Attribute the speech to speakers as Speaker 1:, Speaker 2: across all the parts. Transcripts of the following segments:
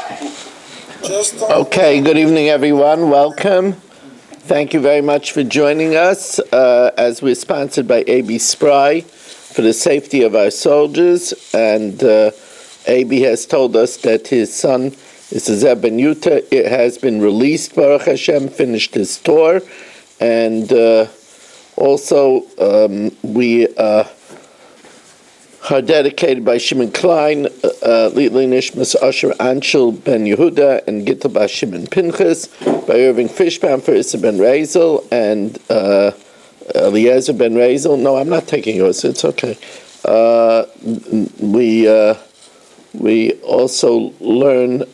Speaker 1: Okay, good evening, everyone. Welcome. Thank you very much for joining us as we're sponsored by AB Spry for the safety of our soldiers. And AB has told us that his son, Isaac Ben Yuta, it has been released, Baruch Hashem, finished his tour. And also we are dedicated by Shimon Klein, Litli Nishmas Asher Anshel Ben Yehuda, and Gittel Bas Shimon Pinchas, by Irving Fishman for Issa Ben Razel, and Eliezer Ben Razel. No, I'm not taking yours, it's okay. We also learn,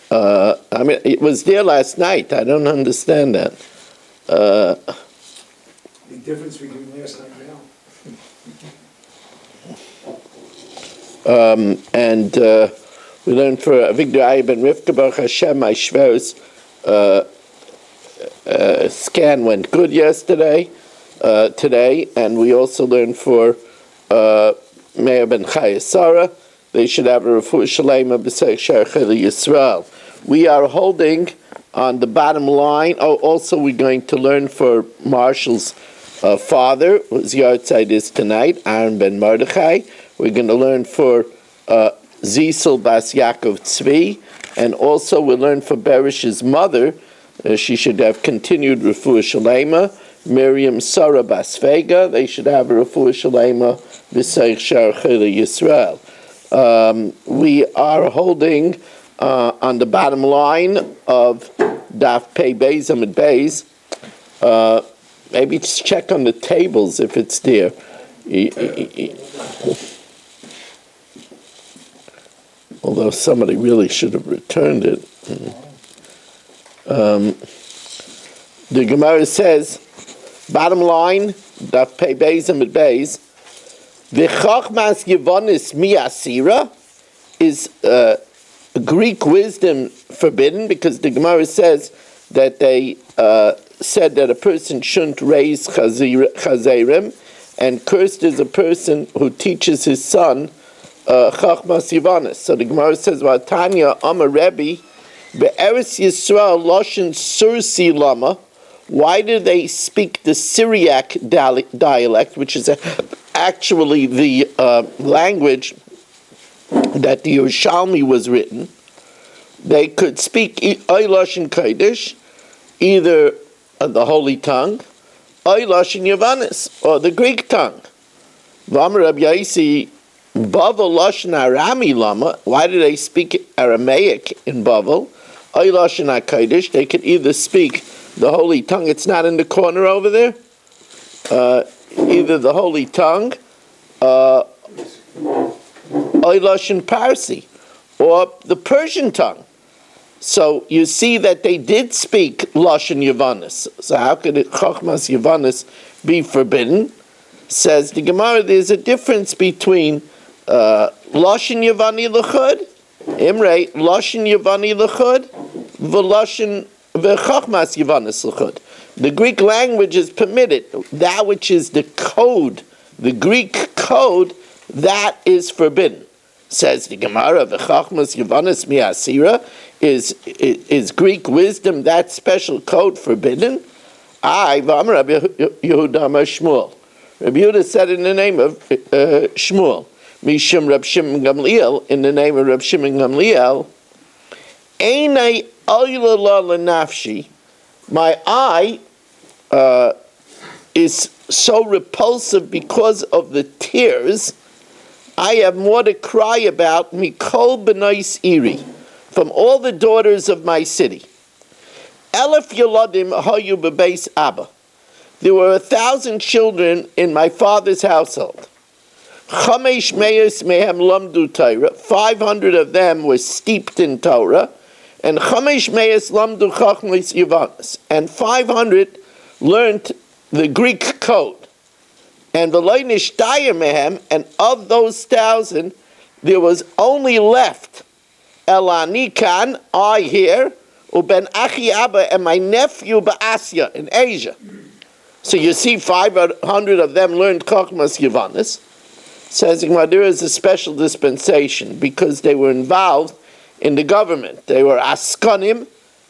Speaker 1: it was there last night, I don't understand that.
Speaker 2: The difference between last night and now.
Speaker 1: And we learned for Victor Ayub and Rivka Baruch Hashem, my Shver's scan went good today, and we also learned for Meir Ben Chaya Sarah, they should have a refuah shalema b'seich sherchel Yisrael. We are holding on the bottom line. Oh, also we're going to learn for Marshall's father, whose yahrzeit is tonight, Aaron Ben Mordechai. We're going to learn for Zisel Bas Yaakov Tzvi, and also we'll learn for Beresh's mother. She should have continued refuah shalema. Miriam Sarah Bas Vega, they should have a refuah shalema b'seich sherchel Yisrael. We are holding on the bottom line of Daf Pei Beis Amud Beis. Maybe just check on the tables if it's there. Although somebody really should have returned it. The Gemara says, bottom line, Daf Pei Beis Amud Beis, V'chachmas Yevonis mi'asira, is Greek wisdom forbidden, because the Gemara says that they said that a person shouldn't raise chazerim, and cursed is a person who teaches his son Chachmas Yevonis. So the Gemara says, Vatanya Amar Rebbe, Be'eretz Yisrael Loshen Sursi Lama. Why do they speak the Syriac dialect, which is actually the language that the Yerushalmi was written? They could speak Loshen Kodesh, either the Holy Tongue, Loshen Yevonis, or the Greek tongue. V'amar Rabbi Yaisi, Bavel Loshen Arami Lama. Why do they speak Aramaic in Bavel? Loshen HaKodesh. They could either speak the Holy Tongue. It's not in the corner over there. Either the Holy Tongue, Loshen Parsi, or the Persian tongue. So you see that they did speak Loshen Yevonis. So how could Chachmas Yevonis be forbidden? Says the Gemara, there's a difference between Loshen Yevani L'chud, Imre, Loshen Yevani L'chud, V'Loshen V'Chachmas Yevonis L'chud. The Greek language is permitted. That which is the code, the Greek code, that is forbidden. Says the Gemara, V'Chachmas Yevonis mi'asira, is Greek wisdom, that special code, forbidden? V'amar Rabbi Yehuda Amar Shmuel. Rabbi Yehuda said in the name of Shmuel, Mishum Rab Shimon Gamliel, in the name of Rab Shimon Gamliel, Einai Ayla L'nafshi, my eye is so repulsive because of the tears. I have more to cry about Mikol B'nais Iri, from all the daughters of my city. Elef Yeladim Hayu B'beis Abba. There were 1,000 children in my father's household. Chamesh Meis Mehem Lamdu Torah. 500 of them were steeped in Torah, and Chamesh Meis Lamdu Chachmas Yevonis. And 500 learned the Greek code. And the Leinish Dayer Mehem, and of those 1,000, there was only left Elani Kan, I here, Uben Achi Abba, and my nephew Ba'asya in Asia. So you see 500 of them learned Chachmas Yevonis. Says there is a special dispensation because they were involved in the government. They were askanim,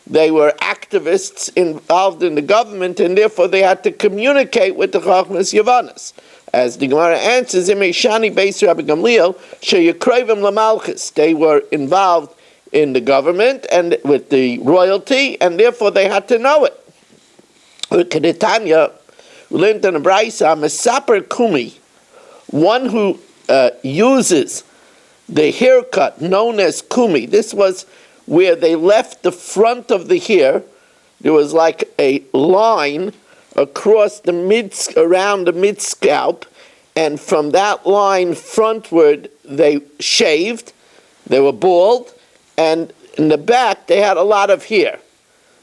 Speaker 1: they were activists involved in the government, and therefore they had to communicate with the Chachmas Yavanas. As the Gemara answers, Imeshani Beis Rabbi Gamliel, Sheyakrovim Lamalchus. They were involved in the government and with the royalty, and therefore they had to know it. Kedetanya, we learned in the Braisa, Mesaper Kumi, one who uses the haircut known as Kumi. This was where they left the front of the hair. There was like a line across around the mid scalp, and from that line frontward they shaved. They were bald, and in the back they had a lot of hair.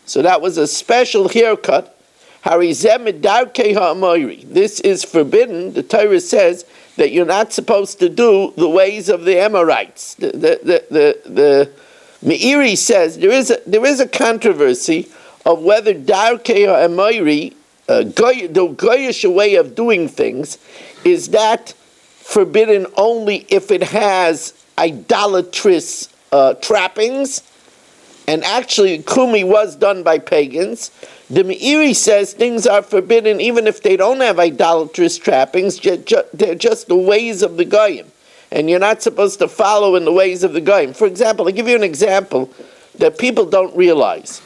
Speaker 1: So that was a special haircut. This is forbidden. The Torah says that you're not supposed to do the ways of the Amorites. The Meiri says there is a controversy of whether Darkei HaAmori, the Goyish way of doing things, is that forbidden only if it has idolatrous trappings, and actually Kumi was done by pagans. The Meiri says things are forbidden even if they don't have idolatrous trappings, they're just the ways of the Goyim. And you're not supposed to follow in the ways of the Goyim. For example, I'll give you an example that people don't realize.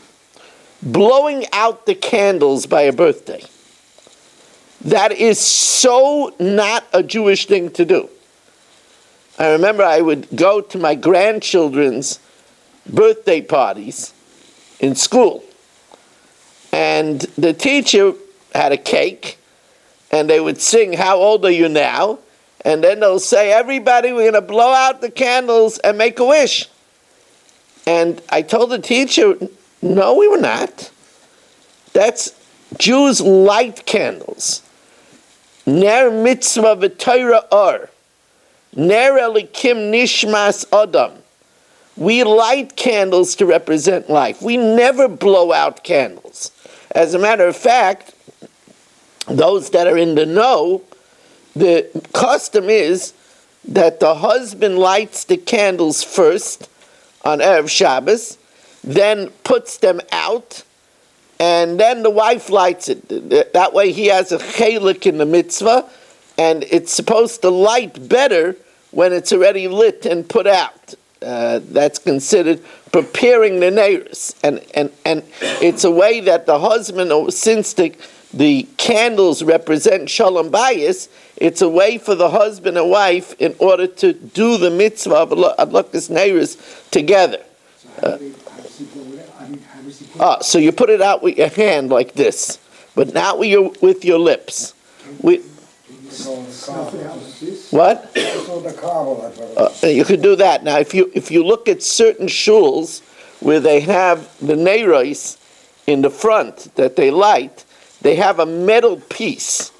Speaker 1: Blowing out the candles by a birthday. That is so not a Jewish thing to do. I remember I would go to my grandchildren's birthday parties in school. And the teacher had a cake, and they would sing, "How old are you now?" And then they'll say, "Everybody, we're going to blow out the candles and make a wish." And I told the teacher, "No, we were not. That's Jews light candles. Ner mitzvah v'torah or. Ner elikim nishmas adam. We light candles to represent life. We never blow out candles. As a matter of fact, those that are in the know, the custom is that the husband lights the candles first on Erev Shabbos, then puts them out, and then the wife lights it. That way he has a chelik in the mitzvah, and it's supposed to light better when it's already lit and put out. That's considered preparing the neiros, and it's a way that the husband, since the candles represent shalom bayis, it's a way for the husband and wife in order to do the mitzvah of adlakas neiros together. So you put it out with your hand like this, but not with your lips. What? You could do that. Now, if you look at certain shuls where they have the neiros in the front that they light, they have a metal piece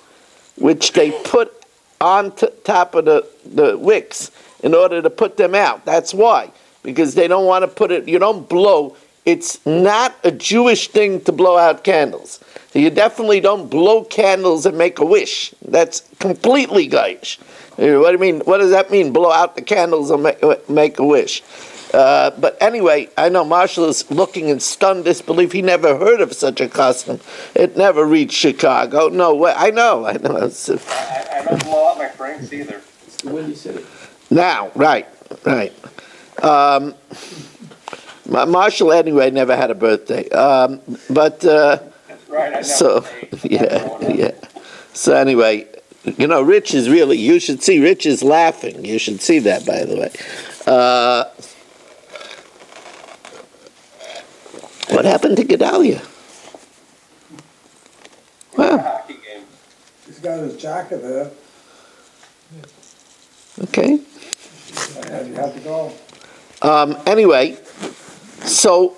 Speaker 1: which they put on top of the wicks in order to put them out. That's why, because they don't want to put it. You don't blow. It's not a Jewish thing to blow out candles. So you definitely don't blow candles and make a wish. That's completely Goyish. What do you mean? What does that mean? Blow out the candles and make a wish. But anyway, I know Marshall is looking in stunned disbelief. He never heard of such a custom. It never reached Chicago. No way. I know.
Speaker 3: I don't blow out my franks either.
Speaker 2: It's the Windy City.
Speaker 1: Now, right. Marshall, anyway, never had a birthday. But
Speaker 3: right, I
Speaker 1: so, yeah. So anyway, Rich is really, you should see, Rich is laughing. You should see that, by the way. What happened to Gedalia? Wow.
Speaker 2: He's got his jacket there.
Speaker 1: Okay.
Speaker 2: You have to go.
Speaker 1: Anyway, so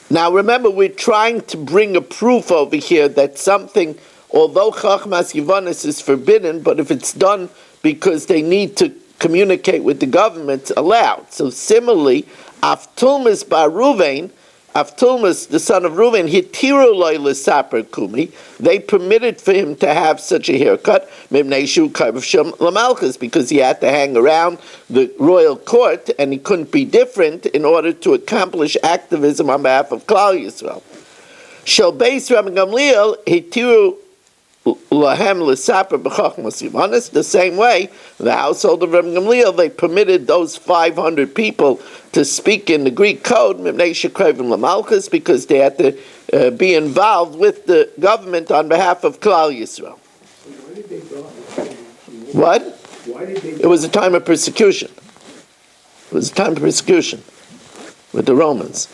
Speaker 1: now remember, we're trying to bring a proof over here that something, although Chachmas Yivanis is forbidden, but if it's done because they need to communicate with the government, it's allowed. So similarly, Aftulmas Bar Ruvain, Avtulmus, the son of Reuben, hitiru loy l'saper kumi. They permitted for him to have such a haircut, mimneshu karvshum lamalchus, because he had to hang around the royal court and he couldn't be different in order to accomplish activism on behalf of Klal Yisrael. Shel beis Rabbi Gamliel hitiru lahem l'saper b'chachmas yivanis. The same way, the household of Rabbi Gamliel, they permitted those 500 people to speak in the Greek code, because they had to be involved with the government on behalf of Klal Yisrael.
Speaker 2: Why did they go?
Speaker 1: What?
Speaker 2: Why did they
Speaker 1: It was a time of persecution. It was a time of persecution with the Romans.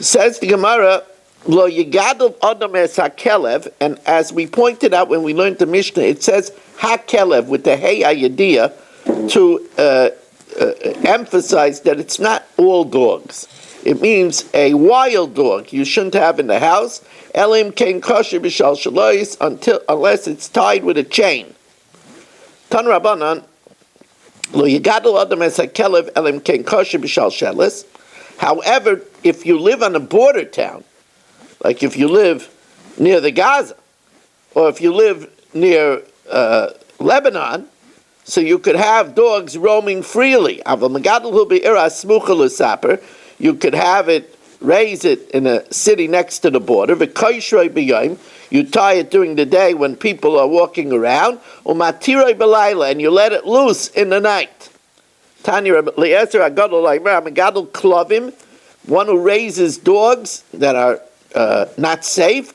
Speaker 1: Says the Gemara, Lo yigadol adam es hakelev, and as we pointed out when we learned the Mishnah, it says hakelev with the hey ayadiyah to emphasize that it's not all dogs. It means a wild dog you shouldn't have in the house, elim kein kosher b'shal shalois, unless it's tied with a chain. Tan Rabbanan, lo yigadol adam es hakelev elim kein kosher b'shal shalos. However, if you live on a border town, like if you live near the Gaza, or if you live near Lebanon, so you could have dogs roaming freely. You could have it, raise it in a city next to the border. You tie it during the day when people are walking around, and you let it loose in the night. One who raises dogs that are not safe,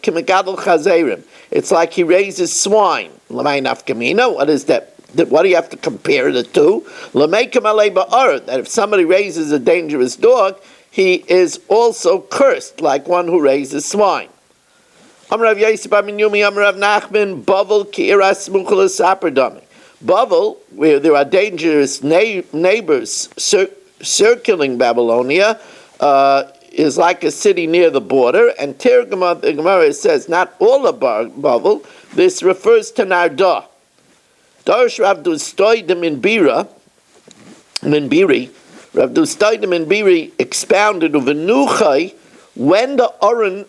Speaker 1: it's like he raises swine. What is that? What do you have to compare the two? That if somebody raises a dangerous dog, he is also cursed, like one who raises swine. Bavel, where there are dangerous neighbors circling Babylonia, is like a city near the border, and the Gemara says not all of Bavel. This refers to Nardah. Darsh Rav Dustoidim in Biri, Rav Dustoidim in Biri expounded Uvenuchai when the Oren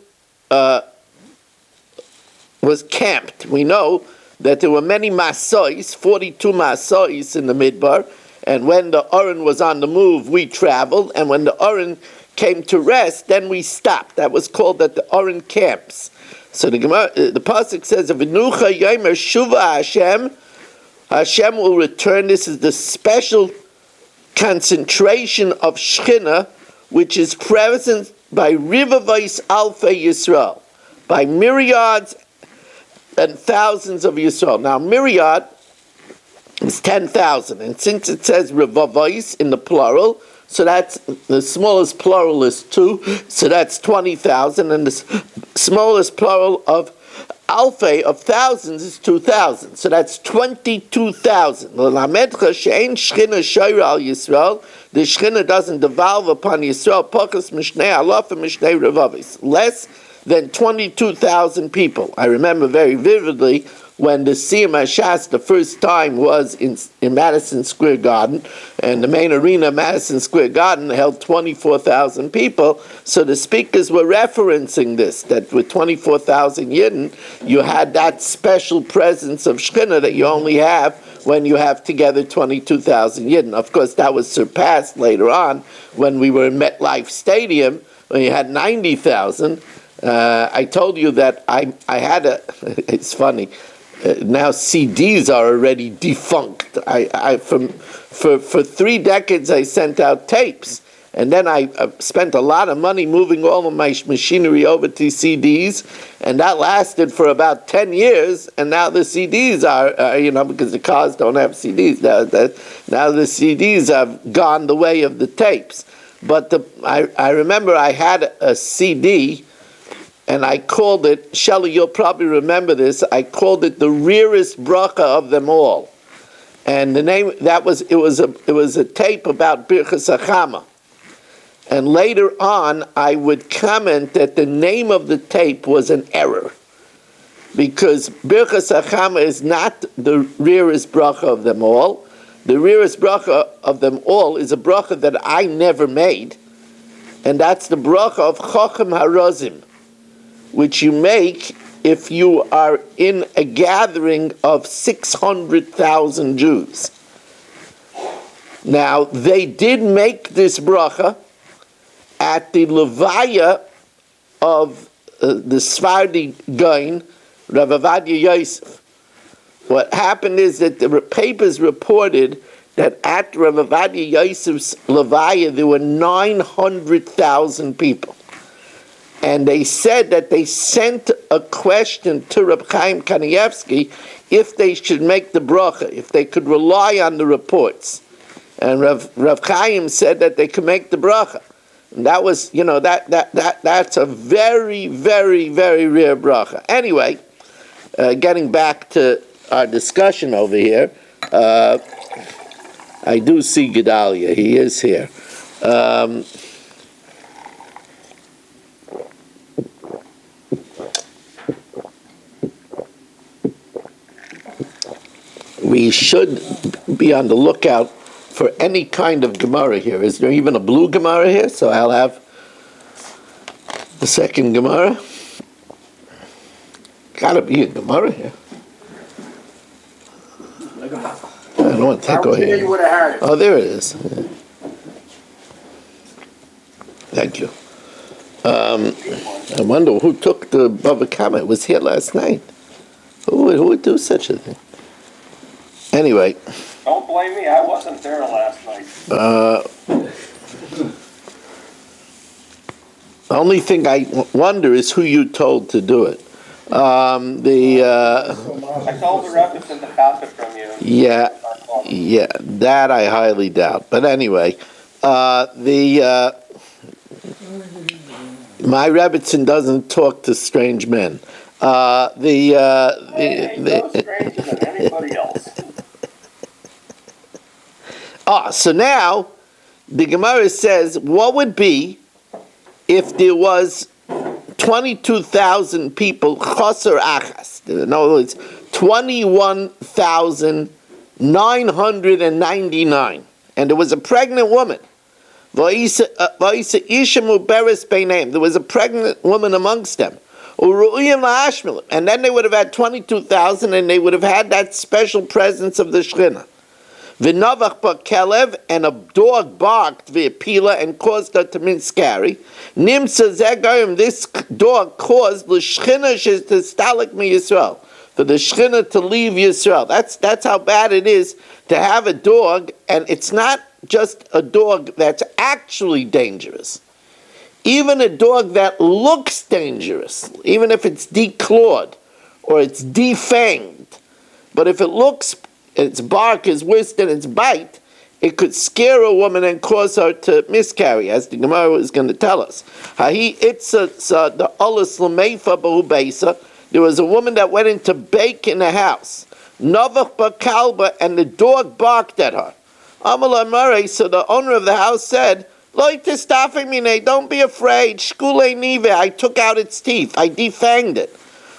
Speaker 1: was camped. We know that there were many Masois, 42 Masois in the Midbar, and when the Oren was on the move, we traveled, and when the Oren came to rest, then we stopped. That was called that the Oren camps. So the pasuk says, "V'nucha yomer shuva Hashem." Hashem will return. This is the special concentration of Shechina, which is present by Rivavais Alfei Yisrael, by myriads and thousands of Yisrael. Now, myriad is 10,000, and since it says Rivavais in the plural, so that's the smallest plural is 2, so that's 20,000, and the smallest plural of Alfei of thousands is 2,000, so that's 22,000. The Shechina doesn't devolve upon Yisrael. Pokas mishnei alaf and mishnei revavis, less than 22,000 people. I remember very vividly when the Siyum HaShas the first time was in Madison Square Garden, and the main arena of Madison Square Garden held 24,000 people, so the speakers were referencing this, that with 24,000 Yidden, you had that special presence of Shechina that you only have when you have together 22,000 Yidden. Of course, that was surpassed later on when we were in MetLife Stadium, when you had 90,000. I told you that I had it's funny, now CDs are already defunct. For 3 decades I sent out tapes, and then I spent a lot of money moving all of my machinery over to CDs, and that lasted for about 10 years, and now the CDs are, because the cars don't have CDs, now the CDs have gone the way of the tapes. But I remember I had a CD, and I called it, Shelley, you'll probably remember this, I called it the rarest bracha of them all. And the name, it was a tape about Birchas Achama. And later on, I would comment that the name of the tape was an error, because Birchas Achama is not the rarest bracha of them all. The rarest bracha of them all is a bracha that I never made. and that's the bracha of Chochem Harazim, which you make if you are in a gathering of 600,000 Jews. Now, they did make this bracha at the Levaya of the Sephardi Gaon, Rav Avadia Yosef. What happened is that the papers reported that at Rav Avadia Yosef's Levaya there were 900,000 people. And they said that they sent a question to Reb Chaim Kanievsky if they should make the bracha, if they could rely on the reports. And Rav Chaim said that they could make the bracha. And that was, that's a very, very, very rare bracha. Anyway, getting back to our discussion over here, I do see Gedalia. He is here. We should be on the lookout for any kind of Gemara here. Is there even a blue Gemara here? So I'll have the second Gemara. Gotta be a Gemara here. I don't want to take away here. Oh, there it is. Yeah. Thank you. I wonder who took the Bava Kama. It was here last night. Who would do such a thing? Anyway.
Speaker 3: Don't blame me, I wasn't there last night.
Speaker 1: The only thing I wonder is who you told to do it.
Speaker 3: I told the Rebbetzin to copy from you.
Speaker 1: Yeah, that I highly doubt. But anyway, my Rebbetzin doesn't talk to strange men.
Speaker 3: Hey, no stranger than anybody else.
Speaker 1: So now the Gemara says, what would be if there was 22,000 people chaser achas? In other words, 21,999, and there was a pregnant woman. There was a pregnant woman amongst them. And then they would have had 22,000, and they would have had that special presence of the Shekhinah. V'navach ba'kelev, and a dog barked v'apila and caused her to miscarry. Nimsa zegayim, this dog caused the Shekhinah shestalik mi Yisrael, for the Shekhinah to leave Yisrael. That's how bad it is to have a dog, and it's not just a dog that's actually dangerous. Even a dog that looks dangerous, even if it's declawed or it's defanged, but if it looks, its bark is worse than its bite, it could scare a woman and cause her to miscarry, as the Gemara is going to tell us. There was a woman that went into bake in the house. Novach b'kalba, and the dog barked at her. Amala Mare, so the owner of the house said, Lo tistafimine, don't be afraid. Shkule nive, I took out its teeth, I defanged it.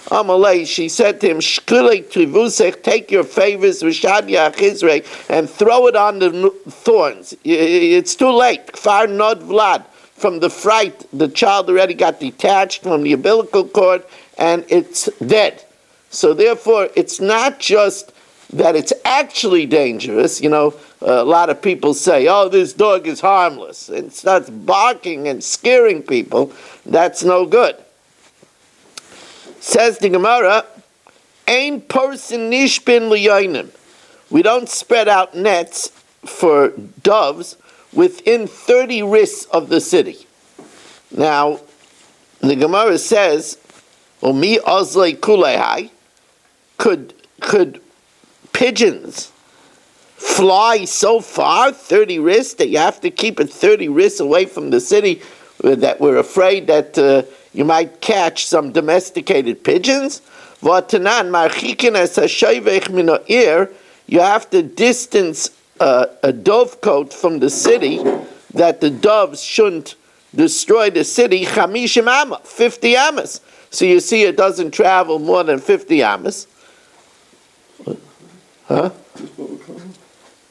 Speaker 1: Amalei, she said to him, Shkule trivusech, take your favors, v'shadya achizrei, and throw it on the thorns. It's too late. Kfar nod vlad. From the fright, the child already got detached from the umbilical cord, and it's dead. So therefore, it's not just that it's actually dangerous. A lot of people say, oh, this dog is harmless. It starts barking and scaring people. That's no good. Says the Gemara, Ein person nishbin liyonim. We don't spread out nets for doves within 30 risks of the city. Now, the Gemara says, Umi ozlei kulehai, could pigeons fly so far, 30 risks, that you have to keep it 30 risks away from the city, that we're afraid that you might catch some domesticated pigeons? You have to distance a dovecote from the city, that the doves shouldn't destroy the city, 50 amas. So you see it doesn't travel more than 50 amas. Huh?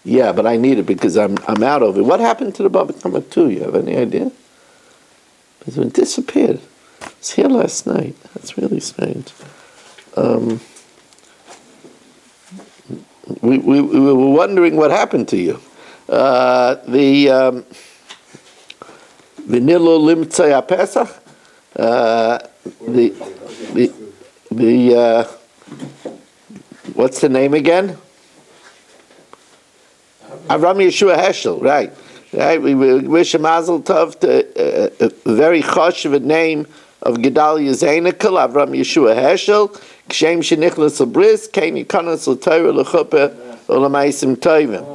Speaker 1: Yeah, but I need it because I'm out of it. What happened to the Bava Kama 2? You have any idea? It disappeared. It was here last night. That's really strange. We were wondering what happened to you. The Nilo Limtzei Pesach. The what's the name again? Avram Yeshua Heschel, right? Right. We wish a Mazel Tov to a very chashuv name of Gedalia Zainakal, Avram Yeshua Heschel, Kshem Shenichlas Abris, Kain Yikanas L'Torah L'Chuppah U'Lamaisim Tovim.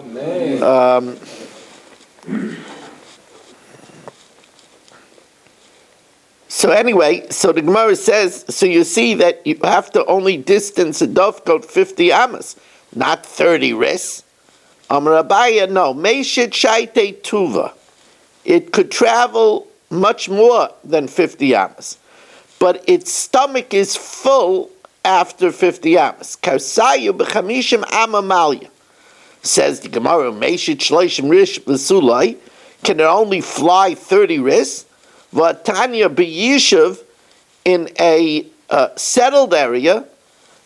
Speaker 1: So anyway, so the Gemara says, so you see that you have to only distance a dovecoat 50 amas, not 30 ris. Amar Abaya, no, Meishit Shaite Tuva. It could travel much more than 50 amas, but its stomach is full after 50 amas. Kausayu b'chamishim amamalya. Says the Gemara, Meishit Shloishim Rish V'sulai, can it only fly 30 ris? Vatanya b'yishuv, in a settled area,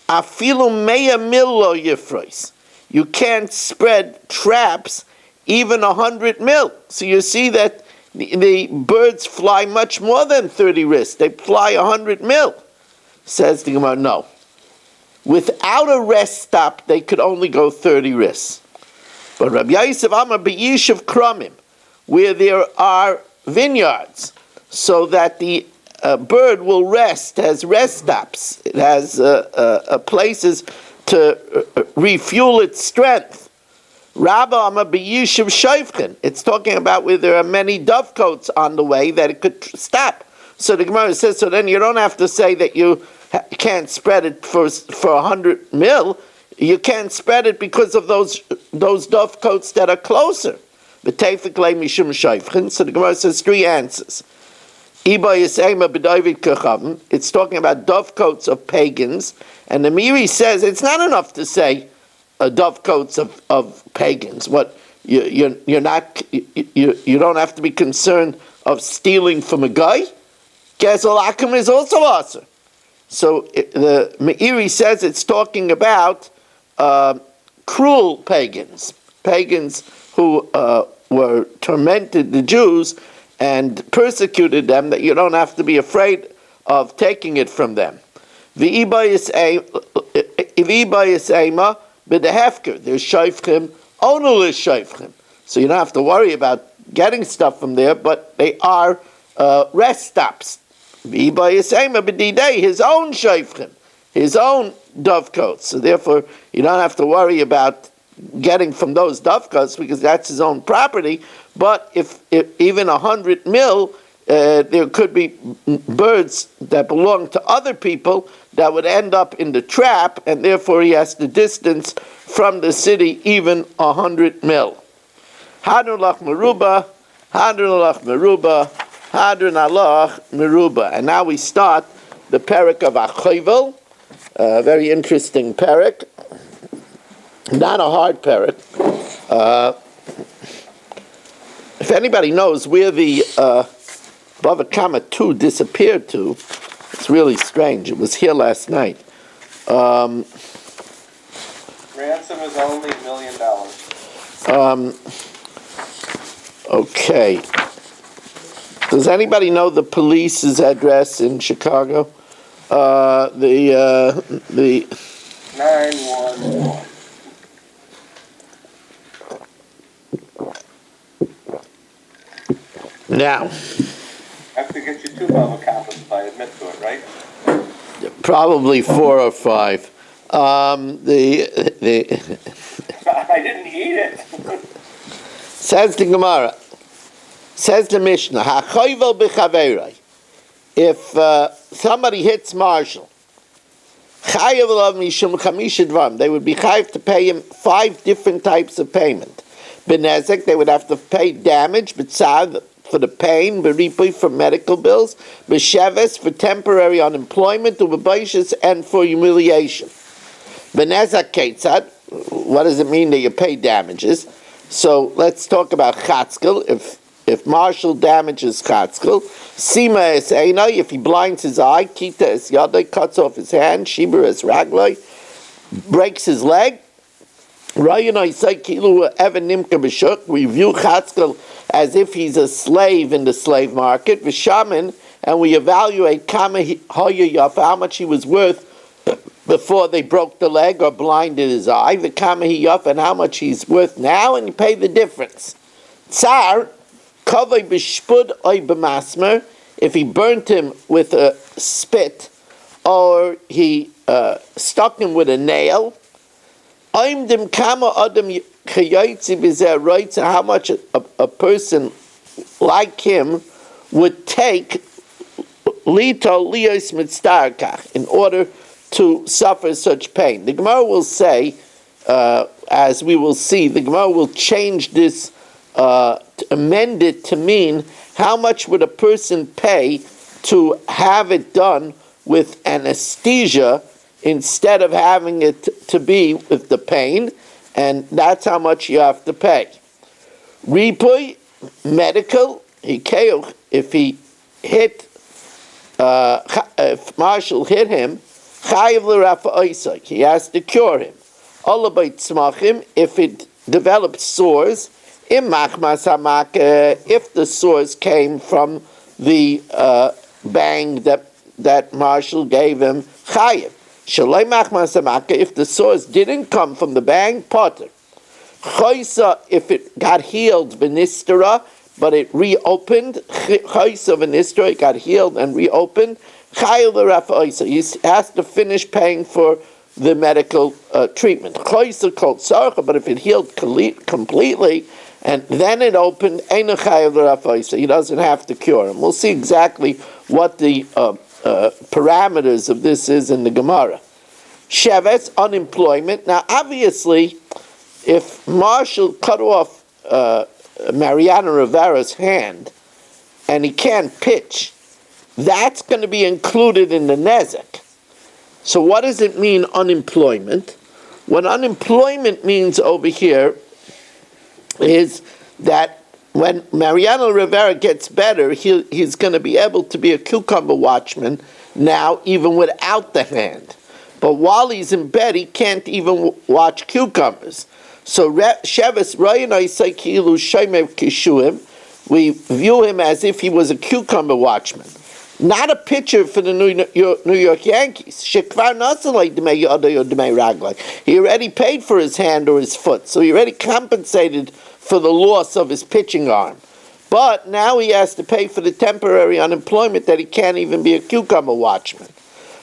Speaker 1: afilu meya mil lo yifrois. You can't spread traps even 100 mil. So you see that the birds fly much more than 30 ris. They fly 100 mil. Says the Gemara, no. Without a rest stop, they could only go 30 ris. But Rabbi Yosef Amar b'yishuv kramim, where there are vineyards, so that the bird will rest, has rest stops. It has places to refuel its strength. Rabba Amar b'yishuv shayfchen. It's talking about where there are many dovecoats on the way that it could stop. So the Gemara says, so then you don't have to say that you can't spread it for 100 mil. You can't spread it because of those dovecoats that are closer. So the Gemara says three answers. It's talking about dovecoats of pagans, and the Miri says it's not enough to say dovecoats of pagans. What you don't have to be concerned of stealing from a guy. Gezel Akum is also awesome. So the Meiri says it's talking about cruel pagans who were tormented the Jews and persecuted them, that you don't have to be afraid of taking it from them. There's shayfchim, onul is shayfchim. So you don't have to worry about getting stuff from there, but they are rest stops. His own shayfchim, his own dovecoats. So therefore, you don't have to worry about getting from those dovecoats because that's his own property. But if even 100 mil, there could be birds that belong to other people that would end up in the trap, and therefore he has to distance from the city even 100 mil. Hadrun lach meruba, hadrun lach meruba, hadrun alach meruba. And now we start the parak of Achovel, a very interesting parak. Not a hard parak. If anybody knows where the Bava Kama 2 disappeared to, it's really strange. It was here last night.
Speaker 3: Ransom is only $1 million.
Speaker 1: Okay. Does anybody know the police's address in Chicago? The
Speaker 3: 911.
Speaker 1: Now,
Speaker 3: I have to get you two Bava Kamas if I admit to it, right?
Speaker 1: probably 4 or 5.
Speaker 3: I didn't eat it.
Speaker 1: Says the Gemara, says the Mishnah, Ha'choyvel b'chaverai. If somebody hits Marshall, chayav alav mishum chamisha dvarim, they would be chayav to pay him 5 different types of payment. Benezek, they would have to pay damage, b'tzad, for the pain, b'ripui, for medical bills, b'sheves, for temporary unemployment, u'b'baishis, and for humiliation. Benezak ketzad, what does it mean that you pay damages? So let's talk about chatzkel. If if Marshall damages Chatzkel, Sima es Einai, if he blinds his eye, Kita es Yadai, cuts off his hand, Shibur es Raglai, breaks his leg, Rayanai say Kilu Evan Nimka B'Shuk, we view Chatzkel as if he's a slave in the slave market, V'Shaman, and we evaluate Kama Hoyayaf, how much he was worth before they broke the leg or blinded his eye, the Kama Hiyaf, and how much he's worth now, and you pay the difference. Tsar, Kavai B'Shpud Oy B'Masmer, if he burnt him with a spit, or he stuck him with a nail, Oimdim Kama Adam Chayotzi B'Zer Roitz, how much a person like him would take Lito Lios Mitzdarkach, in order to suffer such pain. The Gemara will say, as we will see, the Gemara will change this, amend it to mean how much would a person pay to have it done with anesthesia instead of having it to be with the pain, and that's how much you have to pay. Ripui, medical, if he hit, if Marshall hit him, he has to cure him. If it develops sores, if the sores came from the bang that Marshall gave him, chayiv. If the sores didn't come from the bang, potter. If it got healed, v'nistera, but it reopened, it got healed and reopened, he has to finish paying for the medical treatment. But if it healed completely and then it opened, he doesn't have to cure him. We'll see exactly what the parameters of this is in the Gemara. Shevetz, unemployment. Now, obviously, if Marshall cut off Mariano Rivera's hand and he can't pitch, that's going to be included in the nezek. So what does it mean, unemployment? What unemployment means over here is that when Mariano Rivera gets better, he's going to be able to be a cucumber watchman now, even without the hand. But while he's in bed, he can't even watch cucumbers. So Sheves Rayanai Saikilu Shemev Kishuim, we view him as if he was a cucumber watchman. Not a pitcher for the New York Yankees. He already paid for his hand or his foot, so he already compensated for the loss of his pitching arm. But now he has to pay for the temporary unemployment that he can't even be a cucumber watchman.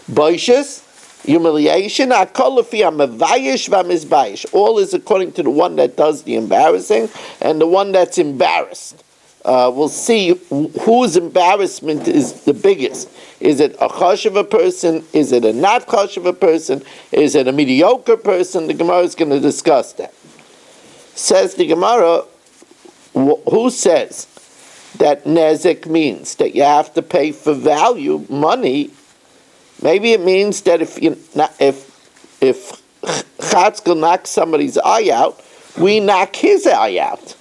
Speaker 1: Boishas, humiliation, all is according to the one that does the embarrassing and the one that's embarrassed. We'll see whose embarrassment is the biggest. Is it a chashuv person? Is it a not chashuv person? Is it a mediocre person? The Gemara is going to discuss that. Says the Gemara, who says that nezek means that you have to pay for value, money? Maybe it means that if Chatzkel knocks somebody's eye out, we knock his eye out.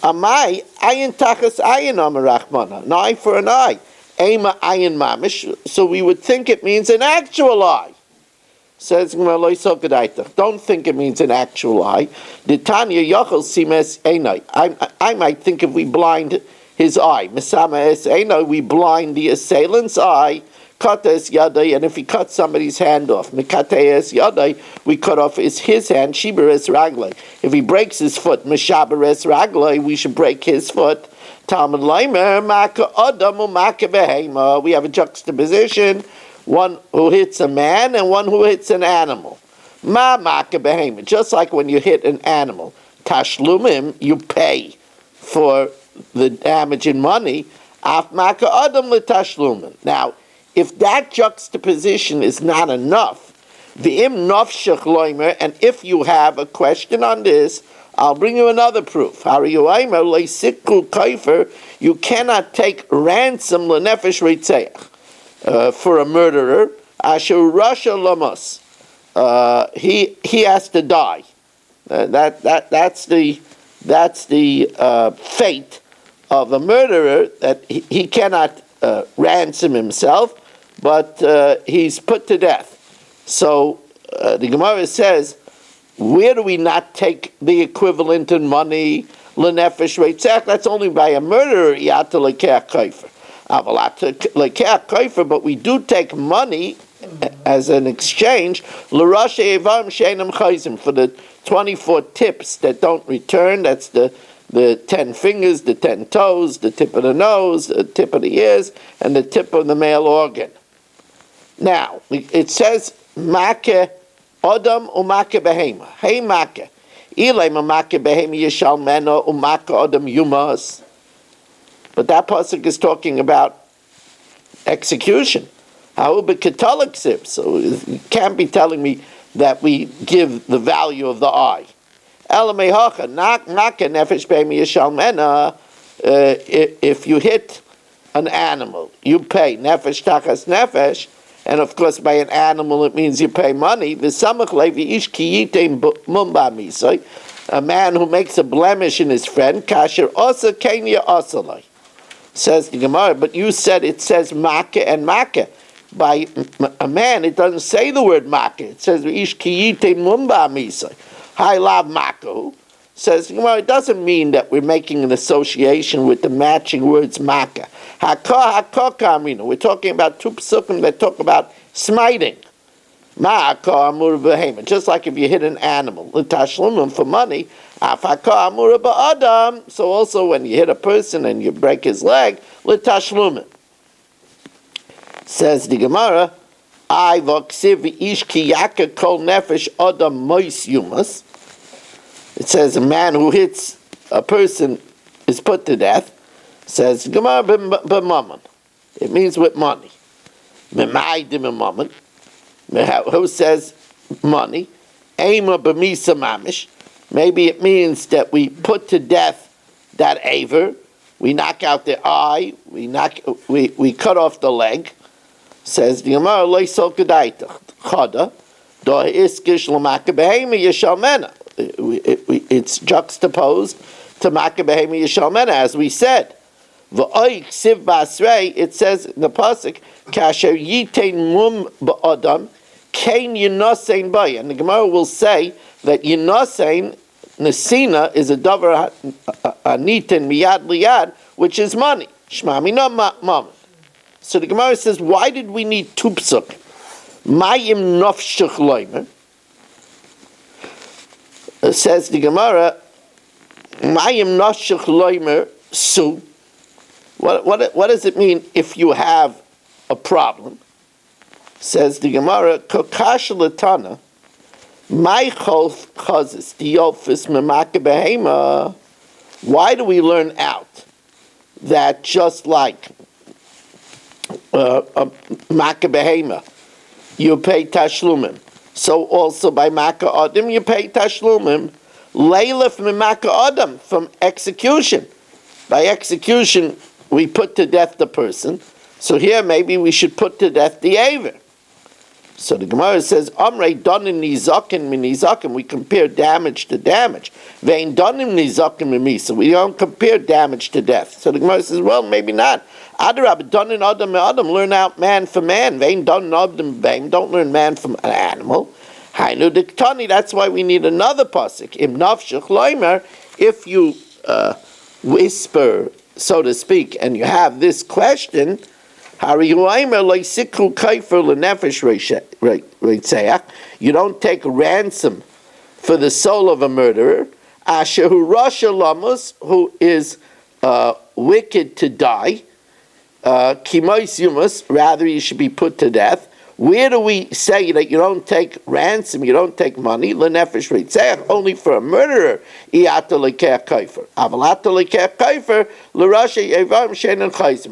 Speaker 1: Amai, ayin tachas ayin amarachmana, an eye for an eye. Ema ayin mamish, so we would think it means an actual eye. Says don't think it means an actual eye. Ditanya yochel simes einai. I might think if we blind his eye, misama es einai, we blind the assailant's eye. Kates yadai, and if he cuts somebody's hand off, mekates yadai, we cut off his hand. Shiberes raglai. If he breaks his foot, mishaberes raglai, we should break his foot. Talmud leimer maka adam maka behema. We have a juxtaposition: one who hits a man and one who hits an animal. Ma maka behema. Just like when you hit an animal, tashlumim, you pay for the damage in money. Af maka adam letashlumim. Now, if that juxtaposition is not enough, and if you have a question on this, I'll bring you another proof. You cannot take ransom for a murderer. He has to die. That's the fate of a murderer that he cannot ransom himself, but he's put to death. So the Gemara says, where do we not take the equivalent in money? L'nefesh reitzach. That's only by a murderer. Yata lekeach kaifer. Avalata lekeach kaifer. But we do take money as an exchange. L'rashe evam sheinam chayzim, for the 24 tips that don't return. That's the 10 fingers, the 10 toes, the tip of the nose, the tip of the ears, and the tip of the male organ. Now it says makeh Adam umake behema. Hey make. Ilay mamake behema yishal mena umake adam yumas. But that pasuk is talking about execution. How be Catholic sip? So you can't be telling me that we give the value of the eye. Elamei hacha nake nefesh behema yishal mena. If you hit an animal, you pay nefesh tachas nefesh. And of course, by an animal, it means you pay money. A man who makes a blemish in his friend, kasher osa kenya osalai, says the Gemara. But you said it says makeh and makeh. By a man, it doesn't say the word makeh. It says ish kiyite mumba misai. Hai lav maku. Says the Gemara, it doesn't mean that we're making an association with the matching words makeh. We're talking about two psukim that talk about smiting. Just like if you hit an animal, for money. So also when you hit a person and you break his leg, says the Gemara, it says a man who hits a person is put to death. Says Gemara b'mammon. It means with money. Who says money? Ema b'misa mamish. Maybe it means that we put to death that aver. We knock out the eye. We cut off the leg. Says the Gemara loisol kedaitach chada do iskish l'maka behema yishalmena. It's juxtaposed to maka behema yishalmena, as we said. It says in the pasuk, "Kasher yitain mum ba'adam, kain yinasein bay," and the Gemara will say that yinasein nesina is a davar anitin miyad liyad, which is money. Shmami no mammon. So the Gemara says, why did we need two psuk? Mayim nafshach loimer. Says the Gemara, Mayim nafshach loimer su. What does it mean if you have a problem? Says the Gemara, Kokash Latana, my chof chazis, diofis memake behema. Why do we learn out that just like Maka behema, you pay tashlumim, so also by Maka Adam you pay tashlumim, leilef memaka Adam, from execution. By execution, we put to death the person. So here maybe we should put to death the aver. So the Gemara says, Amrei donim nizakin min nizakim. We compare damage to damage. Vein donim nizakim min misa. We don't compare damage to death. So the Gemara says, well, maybe not. Adarab donin adam adam. Learn out man for man. Vein donin adam beim. Don't learn man from an animal. Hainu diktani. That's why we need another pasuk. Im nafshach loimer. If you whisper, so to speak, and you have this question, you don't take ransom for the soul of a murderer, who is wicked to die, rather you should be put to death. Where do we say that you don't take ransom, you don't take money? Only for a murderer.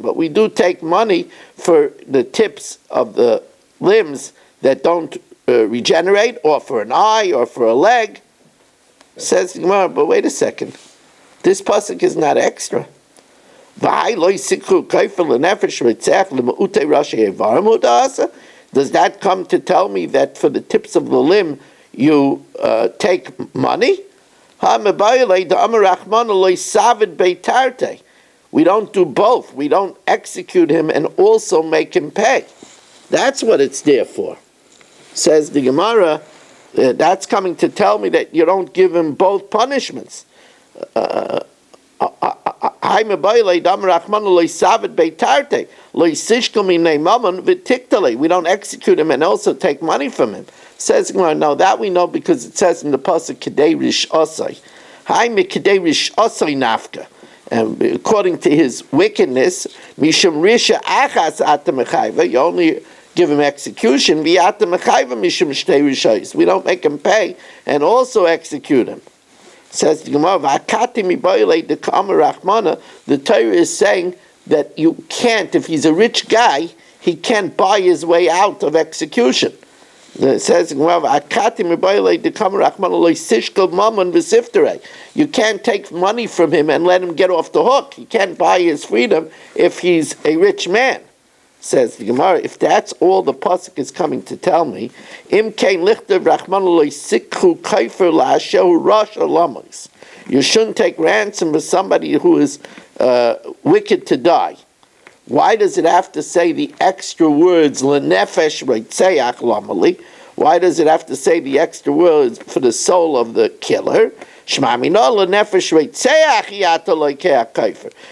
Speaker 1: But we do take money for the tips of the limbs that don't regenerate, or for an eye, or for a leg. Says the Gemara, but wait a second. This pasuk is not extra. Does that come to tell me that for the tips of the limb you We We don't do both. We don't execute him and also make him pay. That's what it's there for. Says the Gemara, that's coming to tell me that you don't give him both punishments. We don't execute him and also take money from him. Says no, that we know because it says in the pasuk Kedei Rish Osai. Kedei Rish Osai Nafka. And according to his wickedness, Mishum Risha Achas Atamechayva, you only give him execution. We don't make him pay and also execute him. Says the Gemara, the Torah is saying that you can't, if he's a rich guy, he can't buy his way out of execution. It says you can't take money from him and let him get off the hook. He can't buy his freedom if he's a rich man. Says the Gemara, if that's all the pasuk is coming to tell me, you shouldn't take ransom for somebody who is wicked to die. Why does it have to say the extra words lenefesh reitzeach lamali? Why does it have to say the extra words for the soul of the killer?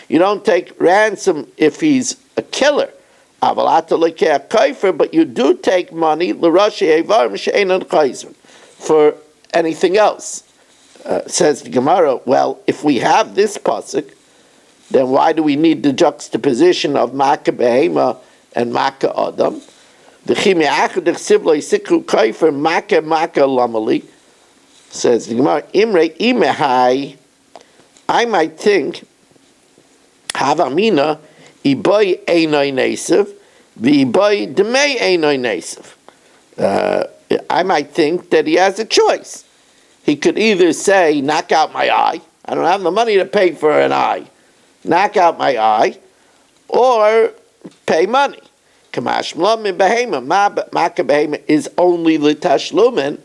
Speaker 1: You don't take ransom if he's a killer. But you do take money for anything else. Says the Gemara, well, if we have this pasuk, then why do we need the juxtaposition of Maka Behema and Maka Adam? Says the Gemara, Imre Imehai, I might think, Havamina, Iboy Einoi Nesev, V'iboy Demei Einoi Nesev. I might think that he has a choice. He could either say, knock out my eye, I don't have the money to pay for an eye, knock out my eye, or pay money. Kamash Mlamin Behema, Maka Behema is only L'Tashlumin,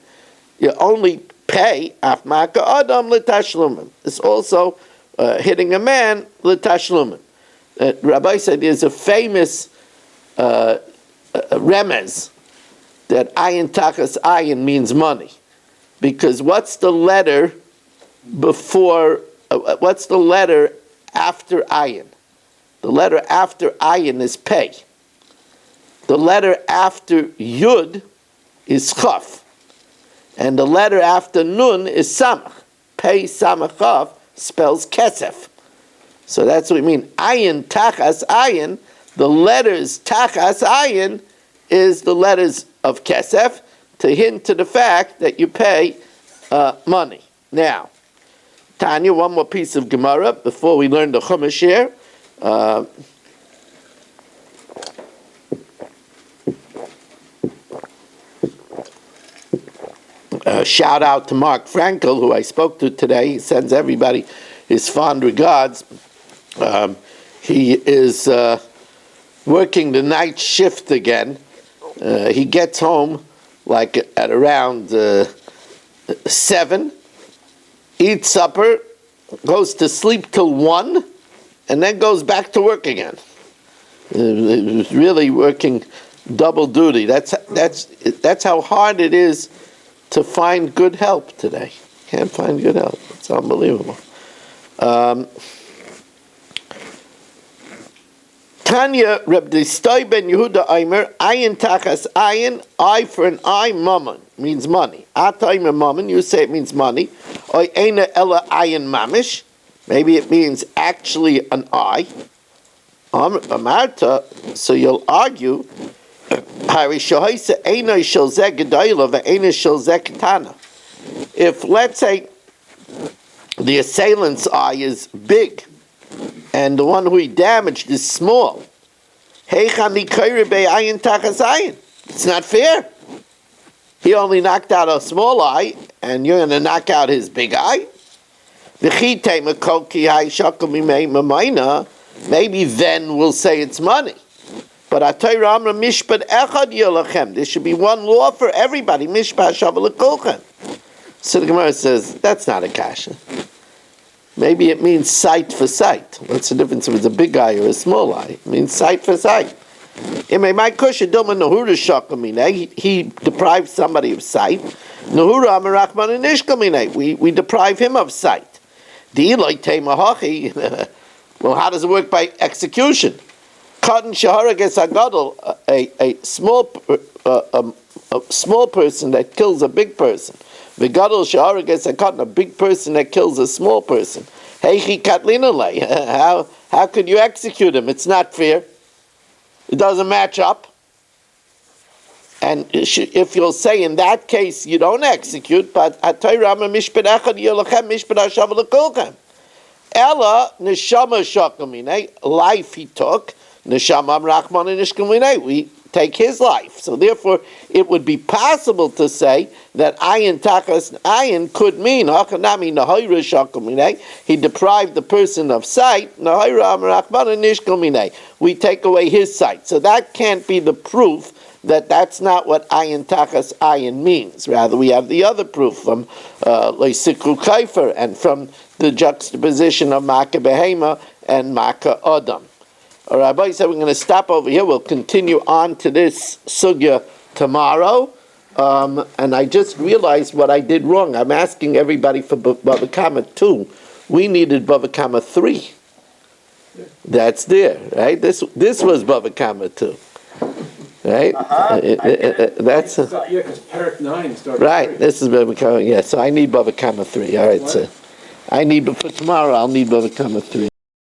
Speaker 1: you only pay af Maka Adam L'Tashlumin. It's also hitting a man L'Tashlumin. Rabbi said there's a famous remez that ayin tachas ayin means money, because what's the letter before? What's the letter after ayin? The letter after ayin is pay. The letter after yud is chaf, and the letter after nun is samach. Pei samach chaf spells kesef. So that's what we mean. Ayin, tachas, ayin. The letters tachas, ayin is the letters of kesef to hint to the fact that you pay money. Now, Tanya, one more piece of Gemara before we learn the Chumash here. Shout out to Mark Frankel, who I spoke to today. He sends everybody his fond regards. He is working the night shift again. He gets home like at around 7, eats supper, goes to sleep till 1, and then goes back to work again. He's really working double duty. That's how hard it is to find good help today. Can't find good help. It's unbelievable. Tanya, Reb Distoi ben Yehuda Aimer, ayin tachas ayin, eye for an eye, mammon, means money. Ataimer mammon, you say it means money. Oy eina ella ayin mamish, maybe it means actually an eye. Amarta, so you'll argue, if, let's say, the assailant's eye is big, and the one who he damaged is small, it's not fair. He only knocked out a small eye, and you're going to knock out his big eye? Maybe then we'll say it's money. But Atayra Amra Mishpat Echad Yelachem. There should be one law for everybody. Mishpat Shavalakochem. So the Gemara says, that's not a kasha. Maybe it means sight for sight. What's the difference if it's a big eye or a small eye? It means sight for sight. He deprives somebody of sight. We deprive him of sight. Well, how does it work by execution? A small person that kills a big person. A big person that kills a small person. How could you execute him? It's not fair. It doesn't match up. And if you'll say in that case you don't execute, but Ella neshama shakamine, life he took, neshama rachman nishkamine, we take his life. So therefore, it would be possible to say that ayin takas ayin could mean hakanami nahayra shakamine. He deprived the person of sight. Nahayra rachman nishkamine. We take away his sight. So that can't be the proof that that's not what ayin takas ayin means. Rather, we have the other proof from Leisikru Kaifer and from the juxtaposition of Maka Behema and Maka Adam. All right, Rabbi said we're going to stop over here. We'll continue on to this sugya tomorrow. And I just realized what I did wrong. I'm asking everybody for Bava Kama 2. We needed Bava Kama 3. That's there, right? This was Bava Kama 2. Right? That's
Speaker 2: because Parak 9 started.
Speaker 1: right. This is Bava Kama. Yeah, so I need Bava Kama 3. All right, so I need for tomorrow. I'll need Bava Kama 3.